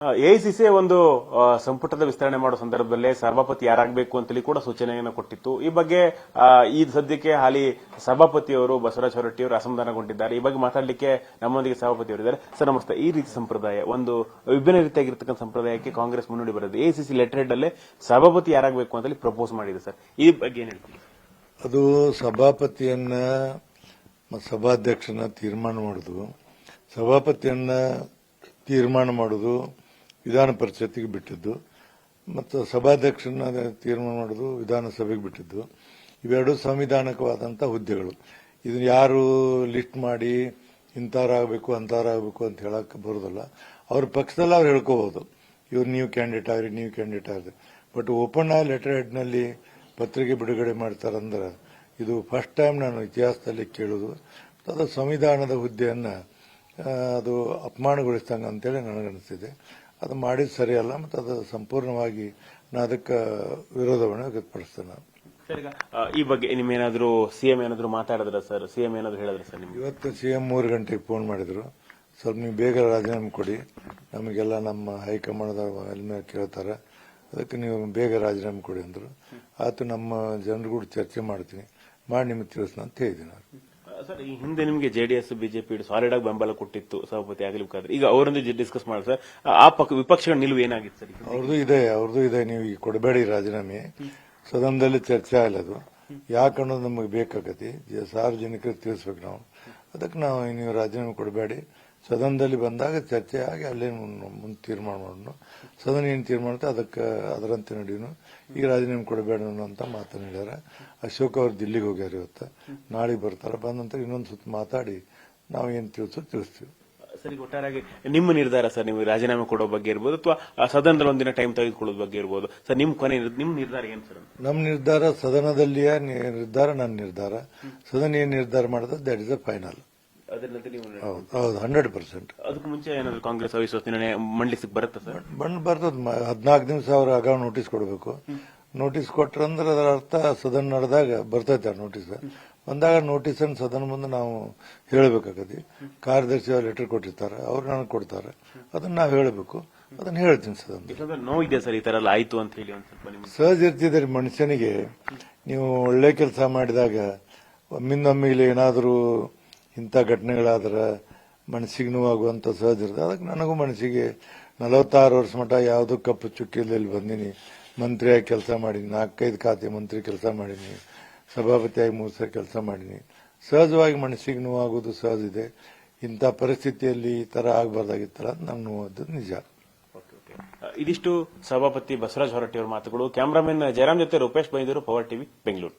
AICC ಒಂದು ಸಂಪುಟದ ವಿಸ್ತರಣೆ ಮಾಡುವ ಸಂದರ್ಭದಲ್ಲೇ ಸಭಾಪತಿ ಯಾರಾಗಬೇಕು ಅಂತೇಳಿ ಕೂಡ ಸೂಚನೆಯನ್ನು ಕೊಟ್ಟಿತ್ತು. ಈ ಬಗ್ಗೆ ಈ ಸದ್ಯಕ್ಕೆ ಹಾಲಿ ಸಭಾಪತಿಯವರು ಬಸವರಾಜ ಹೊರಟ್ಟಿಯವರು ಅಸಮಾಧಾನಗೊಂಡಿದ್ದಾರೆ. ಈ ಬಗ್ಗೆ ಮಾತಾಡಲಿಕ್ಕೆ ನಮ್ಮೊಂದಿಗೆ ಸಭಾಪತಿಯವರಿದ್ದಾರೆ. ಸರ್ ನಮಸ್ತೆ. ಈ ರೀತಿ ಸಂಪ್ರದಾಯ ಒಂದು ವಿಭಿನ್ನ ರೀತಿಯಾಗಿರ್ತಕ್ಕಂಥ ಸಂಪ್ರದಾಯಕ್ಕೆ ಕಾಂಗ್ರೆಸ್ ಮುನ್ನುಡಿ ಬರೋದು. ಎಐಸಿಸಿ ಲೆಟರ್ ಹೆಡ್ ಅಲ್ಲೇ ಸಭಾಪತಿ ಯಾರಾಗಬೇಕು ಅಂತೇಳಿ ಪ್ರಪೋಸ್ ಮಾಡಿದೆ ಸರ್. ಈ ಬಗ್ಗೆ ಏನ್ ಹೇಳ್ತೀವಿ? ಅದು ಸಭಾಪತಿಯನ್ನ ಸಭಾಧ್ಯಕ್ಷನ ತೀರ್ಮಾನ ಮಾಡುದು, ಸಭಾಪತಿಯನ್ನ ತೀರ್ಮಾನ ಮಾಡುದು ವಿಧಾನ ಪರಿಷತ್ತಿಗೆ ಬಿಟ್ಟಿದ್ದು, ಮತ್ತು ಸಭಾಧ್ಯಕ್ಷನ ತೀರ್ಮಾನ ಮಾಡುದು ವಿಧಾನಸಭೆಗೆ ಬಿಟ್ಟಿದ್ದು. ಇವೆರಡು ಸಂವಿಧಾನಿಕವಾದಂತಹ ಹುದ್ದೆಗಳು. ಇದನ್ನ ಯಾರು ಲಿಸ್ಟ್ ಮಾಡಿ ಇಂಥವ್ರಾಗಬೇಕು ಅಂಥವ್ರಾಗಬೇಕು ಅಂತ ಹೇಳಕ್ ಬರೋದಲ್ಲ. ಅವ್ರ ಪಕ್ಷದಲ್ಲಿ ಅವ್ರು ಹೇಳ್ಕೋಬಹುದು, ಇವ್ರು ನೀವು ಕ್ಯಾಂಡಿಡೇಟ್ ಆಗ್ರಿ, ನೀವು ಕ್ಯಾಂಡಿಡೇಟ್ ಆಗ್ರಿ. ಬಟ್ ಓಪನ್ ಆಗಿ ಲೆಟರ್ ಹೆಡ್ ನಲ್ಲಿ ಪತ್ರಿಕೆ ಬಿಡುಗಡೆ ಮಾಡ್ತಾರಂದ್ರೆ ಇದು ಫಸ್ಟ್ ಟೈಮ್ ನಾನು ಇತಿಹಾಸದಲ್ಲಿ ಕೇಳುದು. ಅದು ಸಂವಿಧಾನದ ಹುದ್ದೆಯನ್ನ ಅದು ಅಪಮಾನಗೊಳಿಸಿದಂಗ ಅಂತೇಳಿ ನನಗನ್ನಿಸಿದೆ. ಅದು ಮಾಡಿದ್ ಸರಿಯಲ್ಲ, ಮತ್ತು ಅದು ಸಂಪೂರ್ಣವಾಗಿ ನಾನು ಅದಕ್ಕೆ ವಿರೋಧವನ್ನು ವ್ಯಕ್ತಪಡಿಸ್ತೇನೆ. ಈ ಬಗ್ಗೆ ನಿಮ್ಮೇನಾದ್ರೂ ಸಿಎಂ ಏನಾದ್ರು ಮಾತಾಡಿದ್ರ ಸರ್? ಸಿಎಂ ಏನಾದ್ರು ಹೇಳಿದ್ರ ಸರ್ ನಿಮ್ಗೆ? ಇವತ್ತು ಸಿಎಂ 3 ಗಂಟೆಗೆ ಫೋನ್ ಮಾಡಿದ್ರು, ಸ್ವಲ್ಪ ನೀವು ಬೇಗ ರಾಜೀನಾಮೆ ಕೊಡಿ, ನಮಗೆಲ್ಲ ನಮ್ಮ ಹೈಕಮಾಂಡ್ ಮೇಲೆ ಕೇಳ್ತಾರೆ, ಅದಕ್ಕೆ ನೀವು ಬೇಗ ರಾಜೀನಾಮೆ ಕೊಡಿ ಅಂದ್ರು. ಆತು, ನಮ್ಮ ಜನರು ಕೂಡ ಚರ್ಚೆ ಮಾಡ್ತೀನಿ, ಮಾಡಿ ನಿಮಗೆ ತಿಳಿಸ್ನ ಅಂತ ಹೇಳಿದ್ದೀನಿ. ಸರ್, ಈ ಹಿಂದೆ ನಿಮಗೆ ಜೆಡಿಎಸ್ ಬಿಜೆಪಿ ಸಾಲಿಡ್ ಆಗಿ ಬೆಂಬಲ ಕೊಟ್ಟಿತ್ತು ಸಭಾಪತಿ ಆಗಲಿಕ್ಕಾದ್ರೆ. ಈಗ ಅವರೊಂದು ಡಿಸ್ಕಸ್ ಮಾಡಿ ಸರ್, ಆ ವಿಪಕ್ಷಗಳ ನಿಲುವು ಏನಾಗಿತ್ತು ಸರ್? ಅವ್ರದ್ದು ಇದೆ, ನೀವು ಈಗ ಕೊಡಬೇಡಿ ರಾಜೀನಾಮೆ, ಸದನದಲ್ಲಿ ಚರ್ಚೆ ಆಗಲದು ಯಾಕೆ ಅನ್ನೋದು ನಮಗೆ ಬೇಕಾಗತಿ, ಸಾರ್ವಜನಿಕರಿಗೆ ತಿಳಿಸ್ಬೇಕು ನಾವು. ಅದಕ್ಕೆ ನಾವು ನೀವು ರಾಜೀನಾಮೆ ಕೊಡಬೇಡಿ, ಸದನದಲ್ಲಿ ಬಂದಾಗ ಚರ್ಚೆ ಆಗಿ ಅಲ್ಲೇ ಮುಂದೆ ತೀರ್ಮಾನ ಮಾಡೋಣ. ಸದನ ಏನು ತೀರ್ಮಾನ ಅದಕ್ಕೆ ಅದರಂತೆ ನಡೆಯುನು. ಈಗ ರಾಜೀನಾಮೆ ಕೊಡಬೇಡ ಅನ್ನೋಂತ ಮಾತನ್ನು ಹೇಳ್ಯಾರ. ಅಶೋಕ್ ಅವರು ದಿಲ್ಲಿಗೆ ಹೋಗ್ಯಾರ, ಇವತ್ತು ನಾಳೆಗೆ ಬರ್ತಾರೆ. ಬಂದ ನಂತರ ಇನ್ನೊಂದು ಸುತ್ತ ಮಾತಾಡಿ ನಾವು ಏನು ತಿಳಿಸ್ತೀವಿ. ಸರಿ, ಒಟ್ಟಾರೆಯಾಗಿ ನಿಮ್ಮ ನಿರ್ಧಾರ ಸರ್, ನೀವು ರಾಜೀನಾಮೆ ಕೊಡೋ ಬಗ್ಗೆ ಇರ್ಬೋದು ಅಥವಾ ಸದನದಲ್ಲಿ ಒಂದಿನ ಟೈಮ್ ತೆಗೆದುಕೊಳ್ಳೋದು ಬಗ್ಗೆ ಇರ್ಬೋದು ಸರ್, ನಿಮ್ಮ ನಿರ್ಧಾರ ಏನು ಸರ್? ನಮ್ಮ ನಿರ್ಧಾರ ಸದನದಲ್ಲಿಯ ನಿರ್ಧಾರ, ನನ್ನ ನಿರ್ಧಾರ. ಸದನ ಏನು ನಿರ್ಧಾರ ಮಾಡಿದ್ರೆ ದಟ್ ಇಸ್ ಅ ಫೈನಲ್. ಹೌದು, 100%. ಅದಕ್ಕೆ ಮುಂಚೆ ಏನಾದ್ರು ಕಾಂಗ್ರೆಸ್ ಅವಿಶ್ವಾಸ ನಿರ್ಣಯ ಮಂಡಿಸಕ್ಕೆ ಬರುತ್ತೆ ಸರ್? ಬರ್ತದ. 14 ದಿವಸ ಅವ್ರ ಆಗ ನೋಟಿಸ್ ಕೊಡಬೇಕು. ನೋಟಿಸ್ ಕೊಟ್ರಂದ್ರೆ ಅದರ ಅರ್ಥ ಸದನ ನಡೆದಾಗ ಬರ್ತೈತೆ ನೋಟಿಸ್. ಬಂದಾಗ ನೋಟಿಸ್ ಅನ್ನು ಸದನ ಮುಂದೆ ನಾವು ಹೇಳಬೇಕಾಗತಿ. ಕಾರ್ಯದರ್ಶಿ ಅವ್ರು ಲೆಟರ್ ಕೊಟ್ಟಿರ್ತಾರೆ, ಅವ್ರು ನನಗೆ ಕೊಡ್ತಾರೆ, ಅದನ್ನ ನಾವು ಹೇಳಬೇಕು. ಅದನ್ನ ಹೇಳ್ತೀನಿ ಸದನ. ನೋವಿದೆ ಸರ್ ಈ ತರ ಎಲ್ಲ ಆಯ್ತು ಅಂತ ಹೇಳಿ? ಒಂದ್ ಸ್ವಲ್ಪ ಸಹಜ ಇರ್ತಿದ್ದಾರೆ ಮನುಷ್ಯನಿಗೆ. ನೀವು ಒಳ್ಳೆ ಕೆಲಸ ಮಾಡಿದಾಗ ಒಮ್ಮಿಂದೊಮ್ಮಿಗೆ ಏನಾದರೂ ಇಂಥ ಘಟನೆಗಳಾದ್ರೆ ಮನಸ್ಸಿಗೆ ನೋವಾಗುವಂತ ಸಹಜ ಇರ್ತದೆ. ಅದಕ್ಕೆ ನನಗೂ ಮನಸ್ಸಿಗೆ 46 ವರ್ಷ ಮಠ ಯಾವುದೋ ಕಪ್ಪು ಚುಕ್ಕಿಯಲ್ಲಿ ಬಂದೀನಿ. ಮಂತ್ರಿಯಾಗಿ ಕೆಲಸ ಮಾಡೀನಿ, 4-5 ಖಾತೆ ಮಂತ್ರಿ ಕೆಲಸ ಮಾಡೀನಿ, ಸಭಾಪತಿಯಾಗಿ 3 ಸಲ ಕೆಲಸ ಮಾಡೀನಿ. ಸಹಜವಾಗಿ ಮನಸ್ಸಿಗೆ ನೋವಾಗೋದು ಸಹಜ ಇದೆ. ಇಂಥ ಪರಿಸ್ಥಿತಿಯಲ್ಲಿ ಈ ತರ ಆಗಬಾರ್ದಾಗಿತ್ತಲ್ಲ ಅಂತ ನಂಗೆ ನೋವಾದ್ದು ನಿಜ. ಇದಿಷ್ಟು ಸಭಾಪತಿ ಬಸವರಾಜ ಹೊರಟ್ಟಿ ಅವರ ಮಾತುಗಳು. ಕ್ಯಾಮರಾಮನ್ ಜಯರಾಮ್ ಜೊತೆ ರೂಪೇಶ್ ಬೈಂದೂರು, ಪವರ್ ಟಿವಿ, ಬೆಂಗಳೂರು.